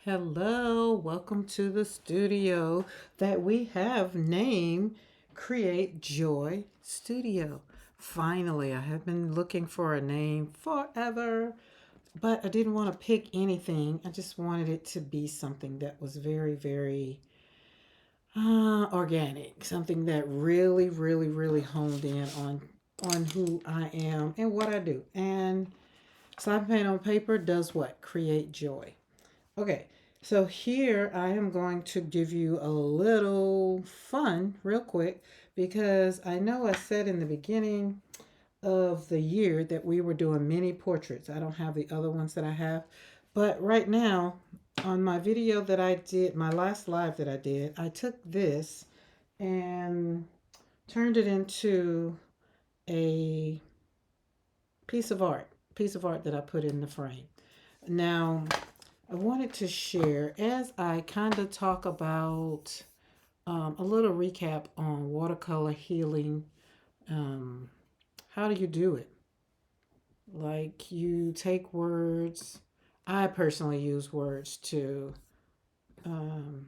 Hello, welcome to the studio that we have named Create Joy Studio. Finally, I have been looking for a name forever, but I didn't want to pick anything. I just wanted it to be something that was very organic, something that really honed in on who I am and what I do. And slap pen on paper does what? Create joy. Okay, so here I am going to give you a little fun real quick because I know I said in the beginning of the year that we were doing mini portraits. I don't have the other ones that I have, but right now on my video that I did, my last live that I did, I took this and turned it into a piece of art that I put in the frame. Now, I wanted to share as I kind of talk about a little recap on watercolor healing. Um, how do you do it? Like you take words. I personally use words to um,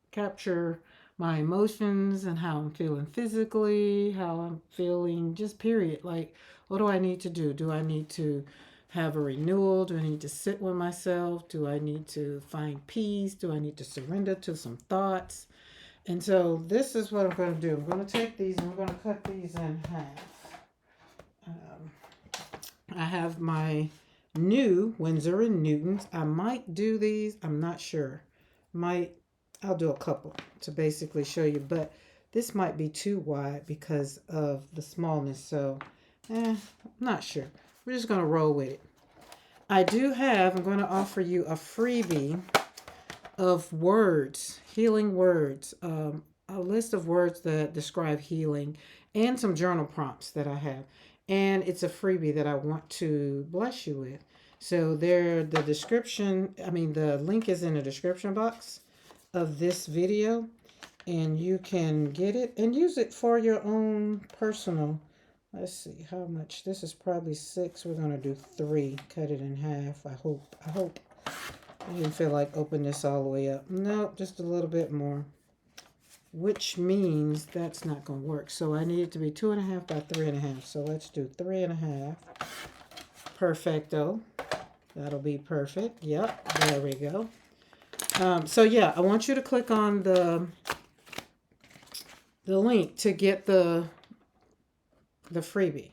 capture my emotions and how I'm feeling physically, how I'm feeling, just period. Like, what do I need to do? Do I need to have a renewal? Do I need to sit with myself? Do I need to find peace? Do I need to surrender to some thoughts? And so, this is what I'm going to do. I'm going to take these and I'm going to cut these in half. Um, I have my new Winsor and Newtons. I might do these, I'm not sure. Might I'll do a couple to basically show you, but this might be too wide because of the smallness. So, I'm not sure. We're just going to roll with it. I'm going to offer you a freebie of words, healing words, a list of words that describe healing, and some journal prompts that I have. And it's a freebie that I want to bless you with. So the description, the link is in the description box of this video, and you can get it and use it for your own personal. Let's see how much. This is probably 6. We're going to do 3. Cut it in half. I hope. I didn't feel like open this all the way up. No, just a little bit more. Which means that's not going to work. So I need it to be 2.5 by 3.5. So let's do 3.5. Perfecto. That'll be perfect. Yep, there we go. So yeah, I want you to click on the link to get the freebie.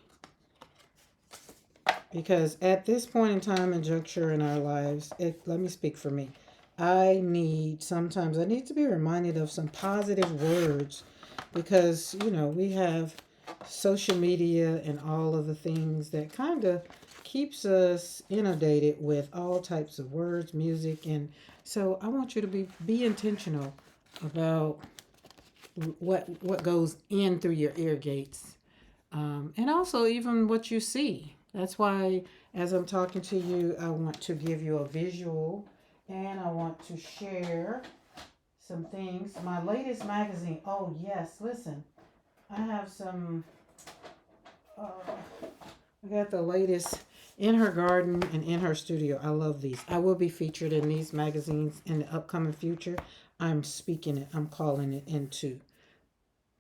Because at this point in time and juncture in our lives, let me speak for me. Sometimes I need to be reminded of some positive words because, we have social media and all of the things that kind of keeps us inundated with all types of words, music, and so I want you to be intentional about what goes in through your ear gates, and also even what you see. That's why, as I'm talking to you, I want to give you a visual, and I want to share some things. My latest magazine. Oh yes, listen, I have some. I got the latest in her garden and in her studio. I love these. I will be featured in these magazines in the upcoming future. I'm speaking it. I'm calling it into.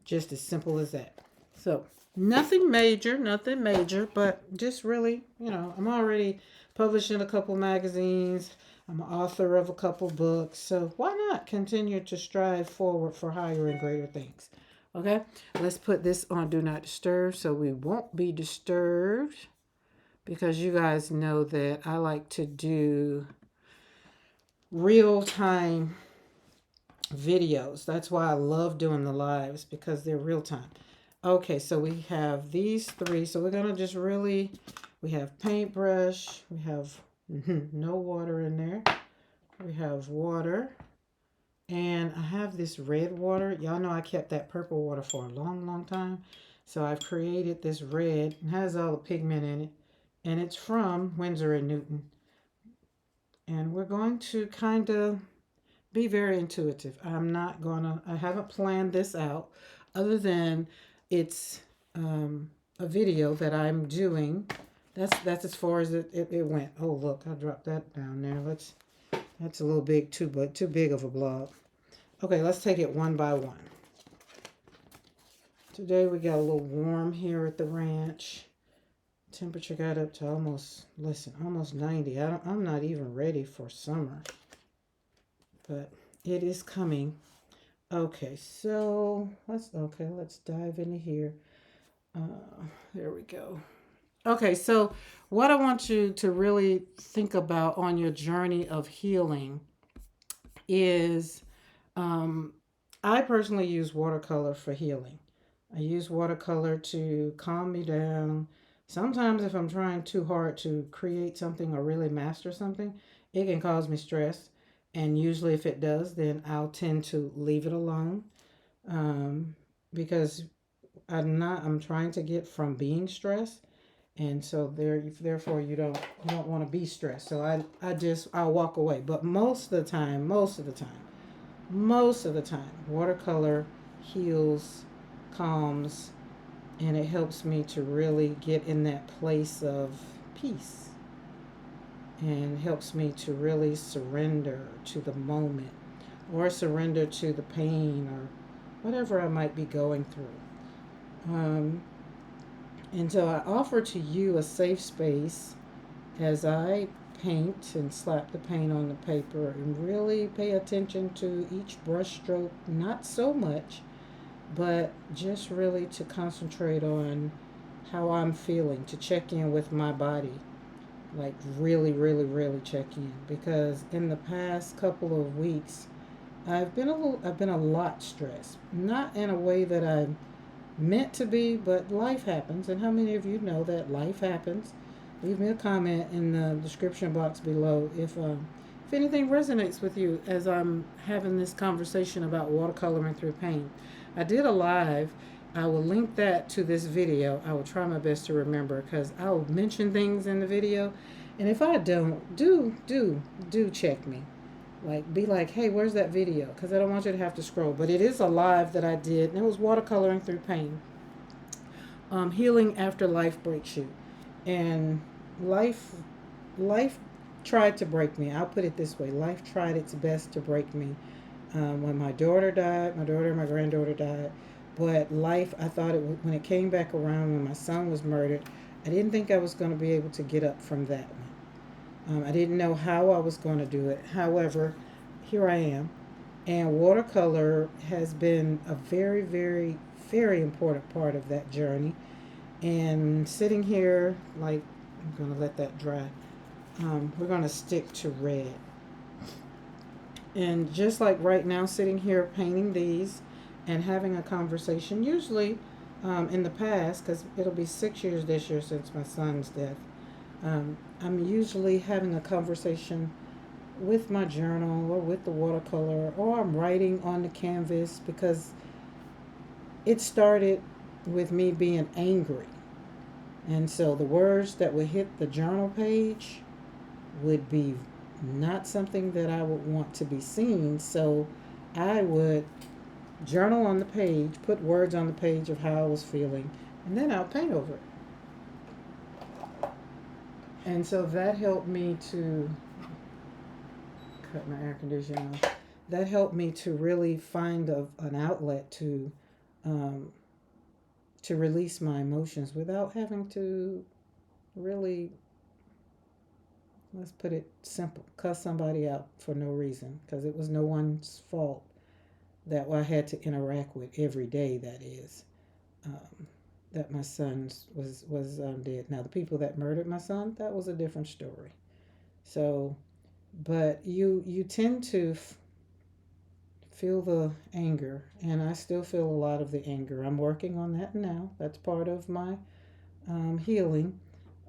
Just as simple as that. So nothing major, but just really, I'm already published in a couple magazines. I'm an author of a couple books. So why not continue to strive forward for higher and greater things? Okay, let's put this on Do Not Disturb so we won't be disturbed because you guys know that I like to do real time videos. That's why I love doing the lives because they're real time. Okay, so we have these 3. So we're going to just we have paintbrush. We have no water in there. We have water. And I have this red water. Y'all know I kept that purple water for a long time. So I've created this red. It has all the pigment in it. And it's from Winsor & Newton. And we're going to kind of be very intuitive. I haven't planned this out other than it's a video that I'm doing. That's as far as it went. Oh, look, I dropped that down there. That's a little big too, but too big of a blob. Okay, let's take it one by one. Today we got a little warm here at the ranch. Temperature got up to almost, listen, almost 90. I'm not even ready for summer, but it is coming. Okay, so let's dive into here. There we go. Okay, so what I want you to really think about on your journey of healing is um, I personally use watercolor for healing. I use watercolor to calm me down. Sometimes, if I'm trying too hard to create something or really master something, it can cause me stress. And usually, if it does, then I'll tend to leave it alone um, because I'm trying to get from being stressed. And so therefore you don't want to be stressed. So I'll walk away. But most of the time, watercolor heals, calms, and it helps me to really get in that place of peace and helps me to really surrender to the moment or surrender to the pain or whatever I might be going through. And so I offer to you a safe space as I paint and slap the paint on the paper and really pay attention to each brush stroke, not so much, but just really to concentrate on how I'm feeling, to check in with my body, like really, really, really check in. Because in the past couple of weeks, I've been a lot stressed. Not in a way that I meant to be, but life happens. And how many of you know that life happens? Leave me a comment in the description box below if anything resonates with you as I'm having this conversation about watercoloring through paint. I did a live. I will link that to this video. I will try my best to remember because I will mention things in the video. And if I don't, do check me. Like, be like, hey, where's that video? Because I don't want you to have to scroll. But it is a live that I did, and it was watercoloring through pain. Healing after life breaks you. And life, life tried to break me. I'll put it this way. Life tried its best to break me. When my daughter died, my daughter and my granddaughter died. But life, I thought when it came back around when my son was murdered, I didn't think I was going to be able to get up from that one. I didn't know how I was going to do it. However, here I am. And watercolor has been a very, very, very important part of that journey. And sitting here, like, I'm going to let that dry. We're going to stick to red. And just like right now, sitting here painting these and having a conversation, usually in the past, because it'll be 6 years this year since my son's death, I'm usually having a conversation with my journal or with the watercolor, or I'm writing on the canvas because it started with me being angry. And so the words that would hit the journal page would be not something that I would want to be seen. So I would journal on the page, put words on the page of how I was feeling, and then I'll paint over it. And so that helped me to cut my air conditioner off. That helped me to really find an outlet um, to release my emotions without having to really, let's put it simple, cuss somebody out for no reason, because it was no one's fault that I had to interact with every day. That is, um, that my son was dead. Now the people that murdered my son, that was a different story. So, but you tend to feel the anger, and I still feel a lot of the anger. I'm working on that now. That's part of my healing.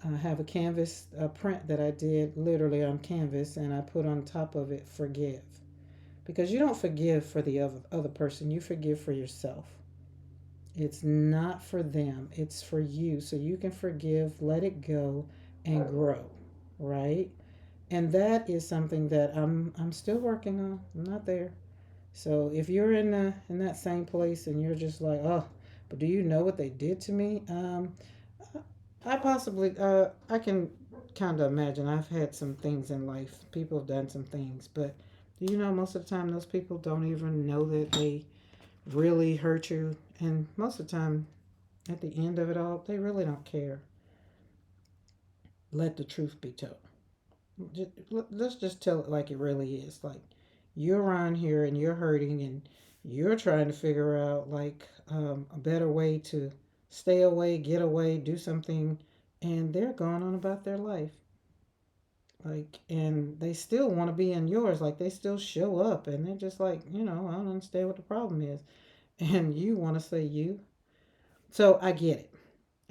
I have a canvas a print that I did literally on canvas, and I put on top of it forgive, because you don't forgive for the other person, you forgive for yourself. It's not for them, it's for you, so you can forgive, let it go, and grow, right? And that is something that I'm still working on. I'm not there. So if you're in that same place and you're just like, oh, but do you know what they did to me? I possibly I can kind of imagine I've had some things in life. People have done some things, but do you know most of the time those people don't even know that they really hurt you, and most of the time at the end of it all, they really don't care. Let the truth be told. Let's just tell it like it really is. Like, you're around here and you're hurting, and you're trying to figure out like a better way to stay away, get away, do something, and they're going on about their life. Like, and they still want to be in yours. Like, they still show up, and they're just like, I don't understand what the problem is, and you want to say you. So I get it.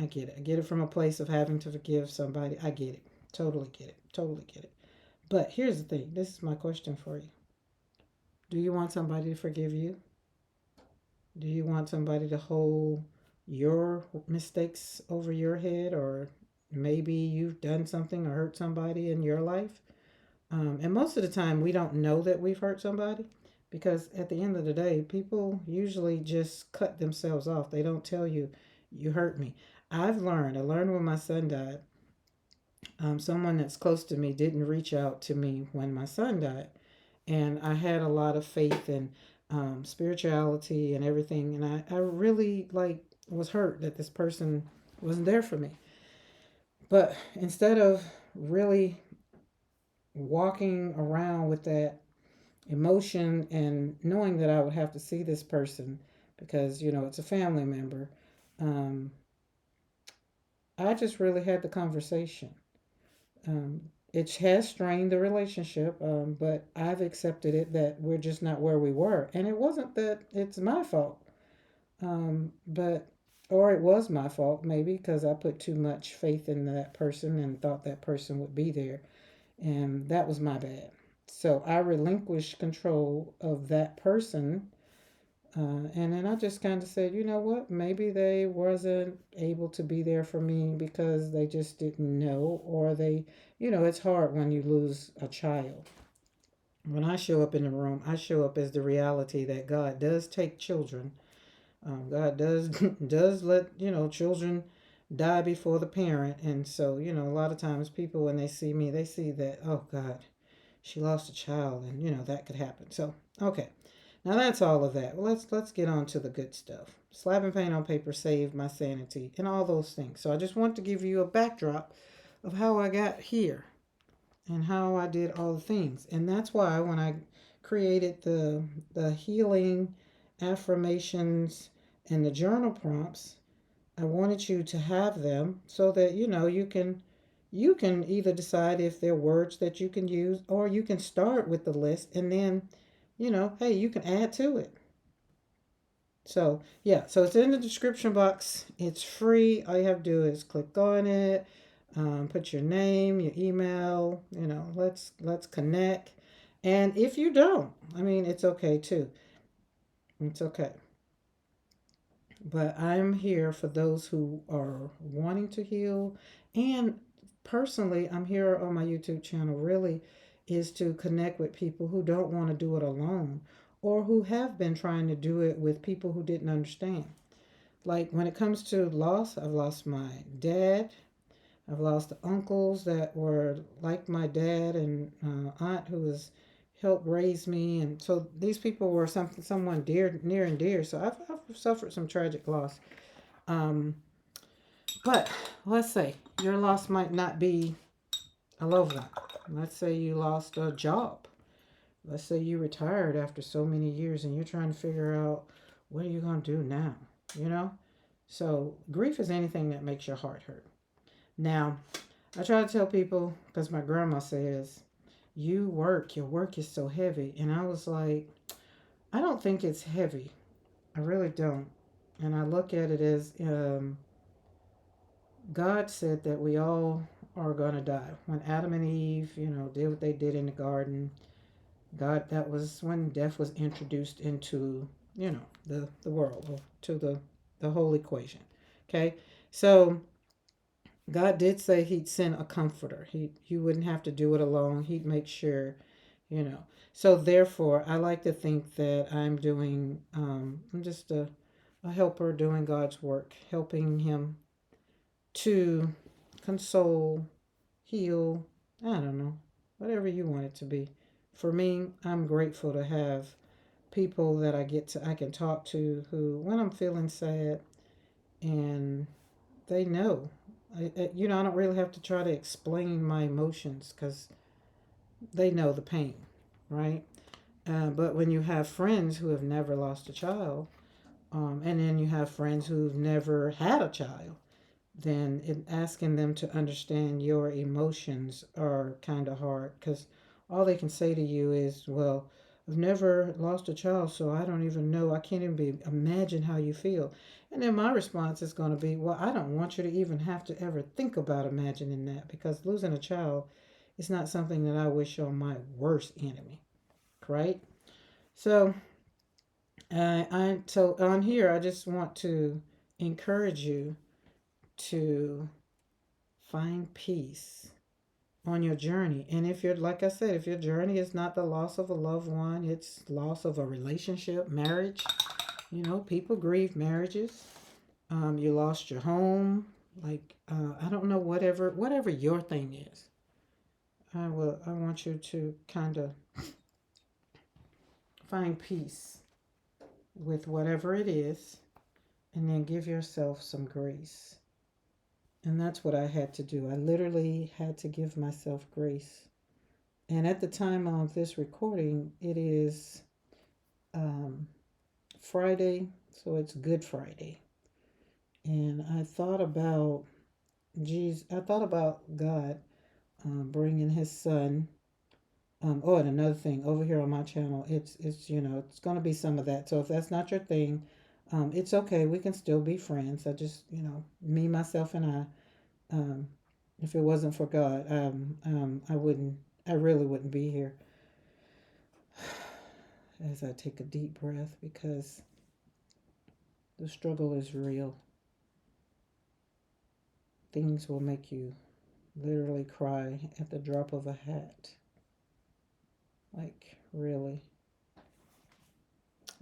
I get it. I get it from a place of having to forgive somebody. I get it. Totally get it. Totally get it. But here's the thing. This is my question for you. Do you want somebody to forgive you? Do you want somebody to hold your mistakes over your head? Or maybe you've done something or hurt somebody in your life? And most of the time, we don't know that we've hurt somebody because at the end of the day, people usually just cut themselves off. They don't tell you, you hurt me. I learned when my son died. Someone that's close to me didn't reach out to me when my son died. And I had a lot of faith in spirituality and everything. And I really like was hurt that this person wasn't there for me. But instead of really walking around with that emotion and knowing that I would have to see this person because, it's a family member, um, I just really had the conversation. Um, it has strained the relationship, but I've accepted it that we're just not where we were. And it wasn't that it's my fault, but, or it was my fault maybe because I put too much faith in that person and thought that person would be there. And that was my bad. So I relinquished control of that person. And then I just kind of said, you know what? Maybe they wasn't able to be there for me because they just didn't know, or it's hard when you lose a child. When I show up in the room, I show up as the reality that God does take children. God does does let children die before the parent, and so a lot of times people when they see me, they see that, oh God, she lost a child, and that could happen. So okay, now that's all of that. Well, let's get on to the good stuff. Slapping paint on paper saved my sanity and all those things. So I just want to give you a backdrop of how I got here and how I did all the things. And that's why when I created the healing affirmations and the journal prompts, I wanted you to have them so that you can either decide if they're words that you can use, or you can start with the list and then hey, you can add to it. So yeah, so it's in the description box. It's free. All you have to do is click on it, put your name, your email. Let's connect. And if you don't, I mean, it's okay too. It's okay. But I'm here for those who are wanting to heal. And personally, I'm here on my YouTube channel really is to connect with people who don't want to do it alone, or who have been trying to do it with people who didn't understand. Like when it comes to loss, I've lost my dad. I've lost the uncles that were like my dad, and aunt who was helped raise me, and so these people were someone dear, near and dear. So I've suffered some tragic loss. Um, but let's say your loss might not be a loved one. Let's say you lost a job. Let's say you retired after so many years, and you're trying to figure out what are you going to do now. You know, so grief is anything that makes your heart hurt. Now, I try to tell people because my grandma says, your work is so heavy. And I was like, I don't think it's heavy. I really don't. And I look at it as God said that we all are going to die. When Adam and Eve, did what they did in the garden, God, that was when death was introduced into, the world, to the whole equation. Okay? So God did say he'd send a comforter. You wouldn't have to do it alone. He'd make sure, you know. So therefore, I like to think that I'm just a helper doing God's work, helping him to console, heal. I don't know, whatever you want it to be. For me, I'm grateful to have people that I can talk to who, when I'm feeling sad, and they know. I don't really have to try to explain my emotions because they know the pain, right? But when you have friends who have never lost a child, and then you have friends who've never had a child, then asking them to understand your emotions are kind of hard because all they can say to you is, well, I've never lost a child, so I don't even know. I can't even imagine how you feel. And then my response is going to be, well, I don't want you to even have to ever think about imagining that because losing a child is not something that I wish on my worst enemy, right? So, so on here, I just want to encourage you to find peace on your journey. And if you're, like I said, if your journey is not the loss of a loved one, it's loss of a relationship, marriage. People grieve marriages. You lost your home. Like, I don't know, whatever your thing is. I want you to kind of find peace with whatever it is and then give yourself some grace. And that's what I had to do. I literally had to give myself grace. And at the time of this recording, it is um, Friday, so it's Good Friday. And I thought about God bringing His Son. Oh, and another thing over here on my channel, it's going to be some of that. So if that's not your thing, it's okay. We can still be friends. I just, me, myself, and I. Um, if it wasn't for God, I really wouldn't be here. As I take a deep breath because the struggle is real. Things will make you literally cry at the drop of a hat. Like, really.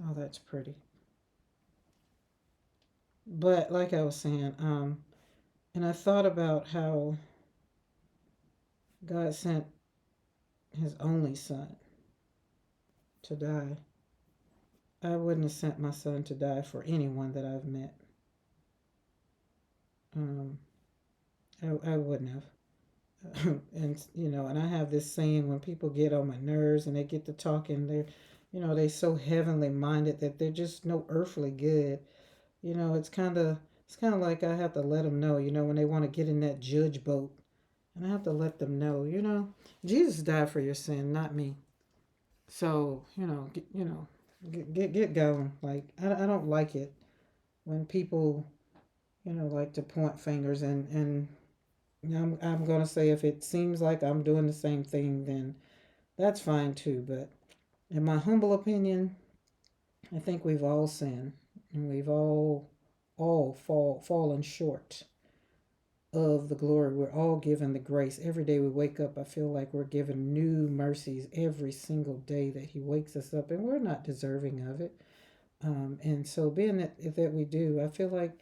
Oh, that's pretty. But like I was saying, and I thought about how God sent His only Son to die. I wouldn't have sent my son to die for anyone that I've met. Um, I wouldn't have. And I have this saying when people get on my nerves and they get to talking, they so heavenly minded that they're just no earthly good. It's kind of like I have to let them know, when they want to get in that judge boat, and I have to let them know, Jesus died for your sin, not me. So, get going. Like, I don't like it when people, like to point fingers, and I'm going to say if it seems like I'm doing the same thing, then that's fine too. But in my humble opinion, I think we've all sinned and we've all fallen short of the glory. We're all given the grace. Every day we wake up, I feel like we're given new mercies every single day that He wakes us up, and we're not deserving of it. And so, being that we do, I feel like,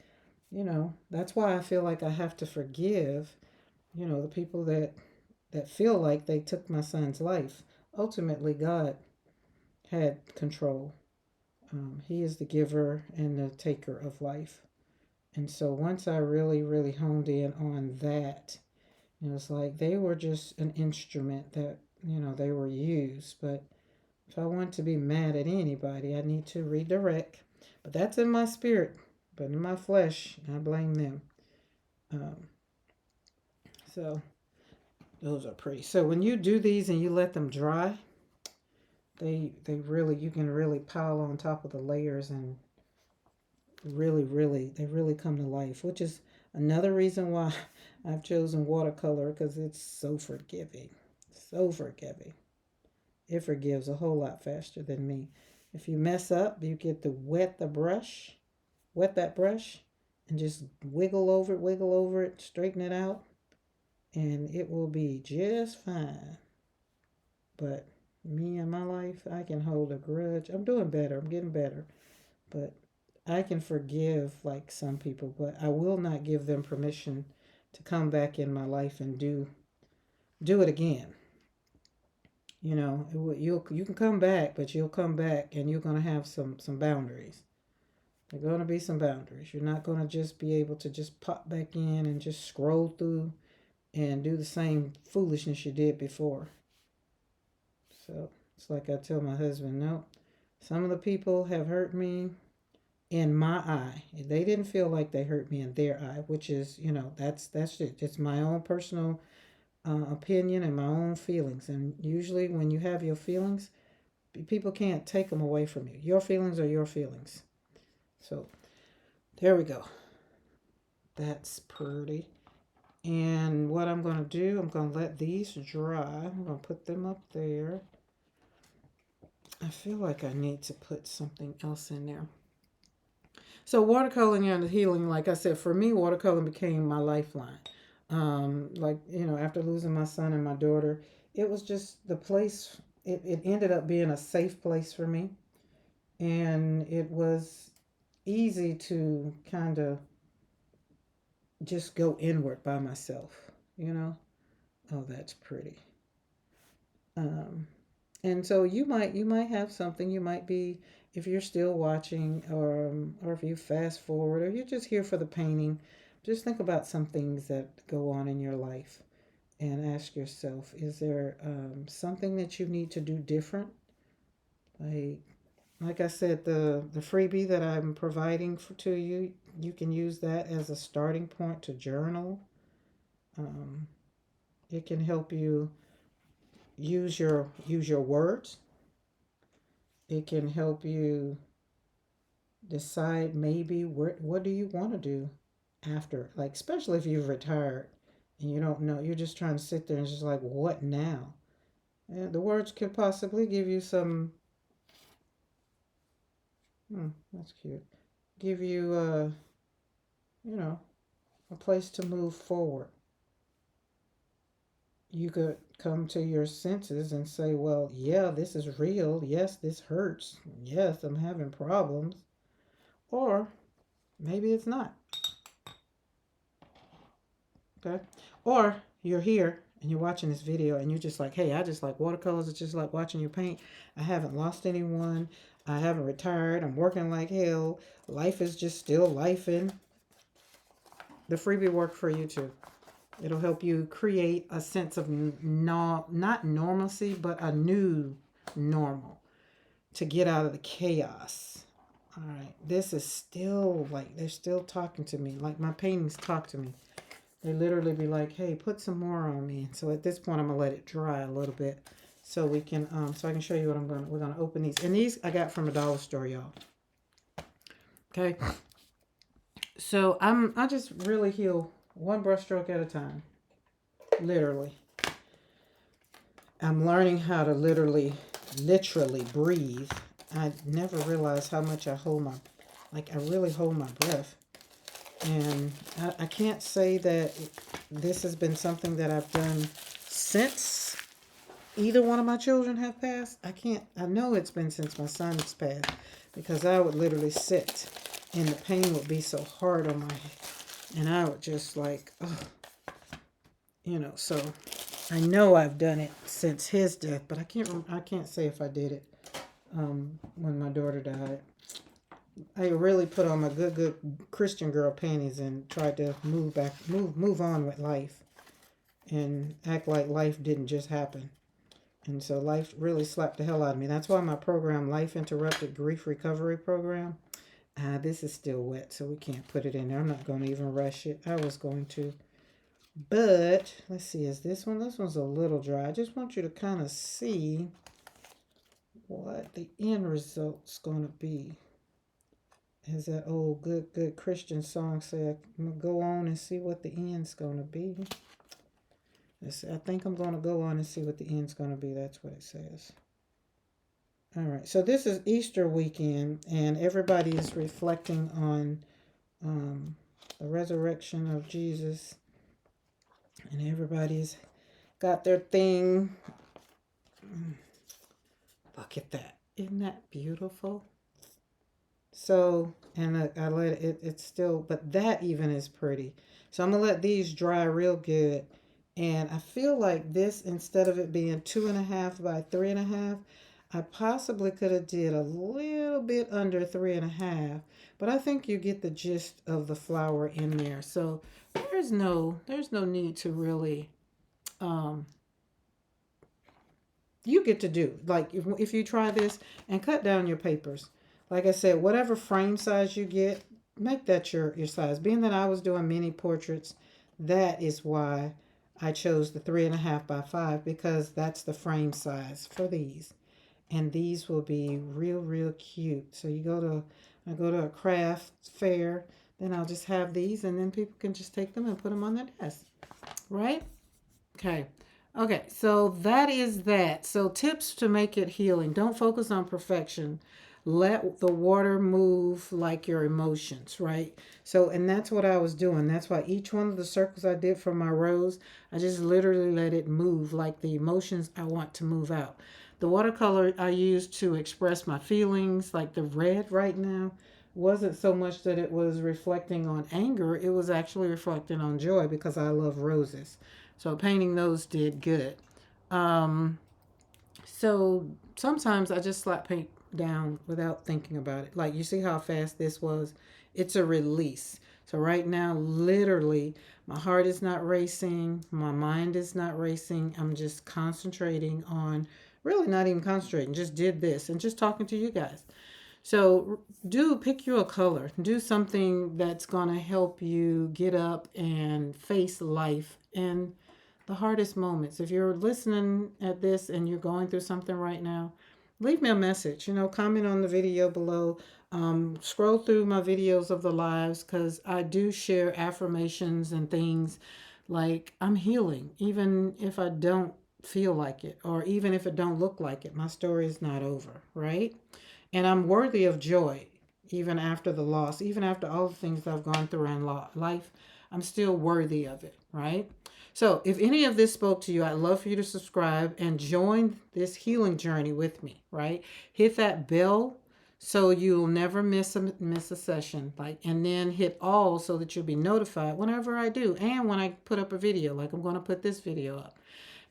that's why I feel like I have to forgive, the people that feel like they took my son's life. Ultimately, God had control. He is the giver and the taker of life. And so once I really, really honed in on that, it was like they were just an instrument that, they were used. But if I want to be mad at anybody, I need to redirect. But that's in my spirit. But in my flesh, I blame them. Um, so those are pretty. So when you do these and you let them dry, they really, you can really pile on top of the layers and really, really, they really come to life, which is another reason why I've chosen watercolor because it's so forgiving. So forgiving. It forgives a whole lot faster than me. If you mess up, you get to wet that brush, and just wiggle over it, straighten it out, and it will be just fine. But me and my life, I can hold a grudge. I'm doing better. I'm getting better. But I can forgive like some people, but I will not give them permission to come back in my life and do do it again. You can come back, but you'll come back and you're going to have some boundaries. There are going to be some boundaries. You're not going to just be able to just pop back in and just scroll through and do the same foolishness you did before. So it's like I tell my husband, no, some of the people have hurt me in my eye. They didn't feel like they hurt me in their eye, which is, that's it. It's my own personal opinion and my own feelings. And usually, when you have your feelings, people can't take them away from you. Your feelings are your feelings. So there we go. That's pretty. And what I'm going to do, I'm going to let these dry. I'm going to put them up there. I feel like I need to put something else in there. So watercoloring and healing, like I said, for me, watercoloring became my lifeline. After losing my son and my daughter, it was just the place. It ended up being a safe place for me, and it was easy to kind of just go inward by myself. You know, oh, that's pretty. Um, and so you might have something. You might be, if you're still watching, or if you fast forward, or you're just here for the painting. Just think about some things that go on in your life and ask yourself, is there something that you need to do different? Like like I said, the freebie that I'm providing to you, you can use that as a starting point to journal. Um, it can help you use your words. It can help you decide maybe what do you want to do after, like especially if you've retired and you don't know, you're just trying to sit there and just like, what now? And the words could possibly give you some. That's cute. Give you you know a place to move forward. You could come to your senses and say, well, yeah, this is real. Yes, this hurts. Yes, I'm having problems. Or maybe it's not. Okay. Or you're here and you're watching this video and you're just like, hey, I just like watercolors. It's just like watching you paint. I haven't lost anyone. I haven't retired. I'm working like hell. Life is just still lifing. The freebie work for you too. It'll help you create a sense of not normalcy, but a new normal to get out of the chaos. All right. This is still like they're still talking to me. Like my paintings talk to me. They literally be like, "Hey, put some more on me." So at this point, I'm gonna let it dry a little bit, so we can so I can show you what I'm gonna. We're gonna open these, and these I got from a dollar store, y'all. Okay. So I just really heal one brushstroke at a time. Literally, I'm learning how to literally breathe. I never realized how much I hold my, like I really hold my breath. And I can't say that this has been something that I've done since either one of my children have passed. I know it's been since my son's passed, because I would literally sit and the pain would be so hard on my head. And I would just like, so I know I've done it since his death, but I can't say if I did it when my daughter died. I really put on my good Christian girl panties and tried to move on with life and act like life didn't just happen. And so life really slapped the hell out of me. That's why my program, Life Interrupted Grief Recovery Program, this is still wet, so we can't put it in there. I'm not going to even rush it. I was going to. But, let's see, is this one? This one's a little dry. I just want you to kind of see what the end result's going to be. As that old good Christian song said, I'm going to go on and see what the end's going to be. I think I'm going to go on and see what the end's going to be. That's what it says. All right. So this is Easter weekend, and everybody is reflecting on the resurrection of Jesus. And everybody's got their thing. Look at that. Isn't that beautiful? So, and I let it, it's still, but that even is pretty. So I'm going to let these dry real good. And I feel like this, instead of it being 2.5 by 3.5, I possibly could have did a little bit under 3.5, but I think you get the gist of the flower in there. So there's no need to really, um, you get to do, like, if you try this and cut down your papers, like I said, whatever frame size you get, make that your size. Being that I was doing mini portraits, that is why I chose the 3.5 by 5, because that's the frame size for these. And these will be real cute. So I go to a craft fair, then I'll just have these, and then people can just take them and put them on their desk, right? Okay. Okay, so that is that. So tips to make it healing. Don't focus on perfection. Let the water move like your emotions, right? So, and that's what I was doing. That's why each one of the circles I did for my rose, I just literally let it move like the emotions I want to move out. The watercolor I used to express my feelings, like the red right now, wasn't so much that it was reflecting on anger, it was actually reflecting on joy because I love roses. So painting those did good. Um, so sometimes I just slap paint down without thinking about it. Like, you see how fast this was? It's a release. So right now, literally, my heart is not racing, my mind is not racing. I'm just concentrating on, really not even concentrating, just did this and just talking to you guys. So do pick you a color. Do something that's going to help you get up and face life and the hardest moments. If you're listening at this and you're going through something right now, leave me a message. Comment on the video below. Scroll through my videos of the lives, because I do share affirmations and things like I'm healing, even if I don't feel like it, or even if it don't look like it. My story is not over, right? And I'm worthy of joy, even after the loss, even after all the things I've gone through in life. I'm still worthy of it, right? So, if any of this spoke to you, I'd love for you to subscribe and join this healing journey with me, right? Hit that bell so you'll never miss a session, and then hit all so that you'll be notified whenever I do, and when I put up a video, like I'm going to put this video up.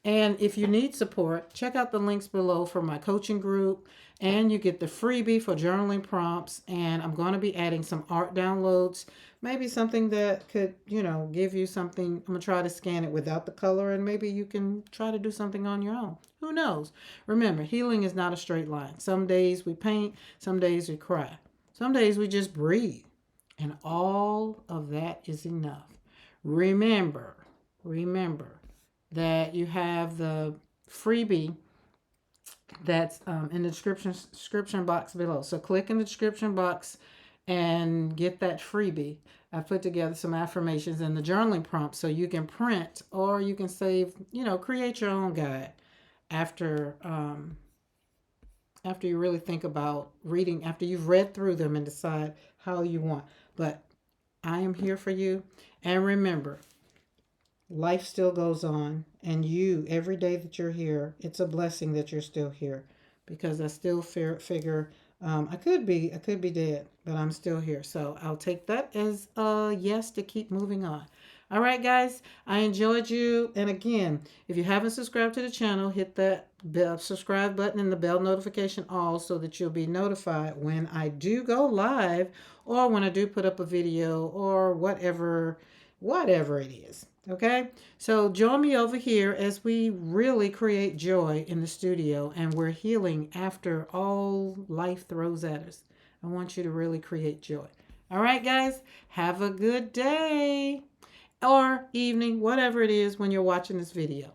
And if you need support, check out the links below for my coaching group. And you get the freebie for journaling prompts. And I'm going to be adding some art downloads. Maybe something that could, give you something. I'm going to try to scan it without the color. And maybe you can try to do something on your own. Who knows? Remember, healing is not a straight line. Some days we paint. Some days we cry. Some days we just breathe. And all of that is enough. Remember that you have the freebie that's in the description box below. So click in the description box and get that freebie. I put together some affirmations and the journaling prompts so you can print or you can save, create your own guide after after you really think about reading, after you've read through them and decide how you want. But I am here for you. And remember, life still goes on, and every day that you're here, it's a blessing that you're still here, because I still figure I could be dead, but I'm still here. So I'll take that as a yes to keep moving on. All right, guys, I enjoyed you. And again, if you haven't subscribed to the channel, hit that subscribe button and the bell notification all so that you'll be notified when I do go live or when I do put up a video or whatever it is. Okay, so join me over here as we really create joy in the studio, and we're healing after all life throws at us. I want you to really create joy. All right, guys, have a good day or evening, whatever it is when you're watching this video.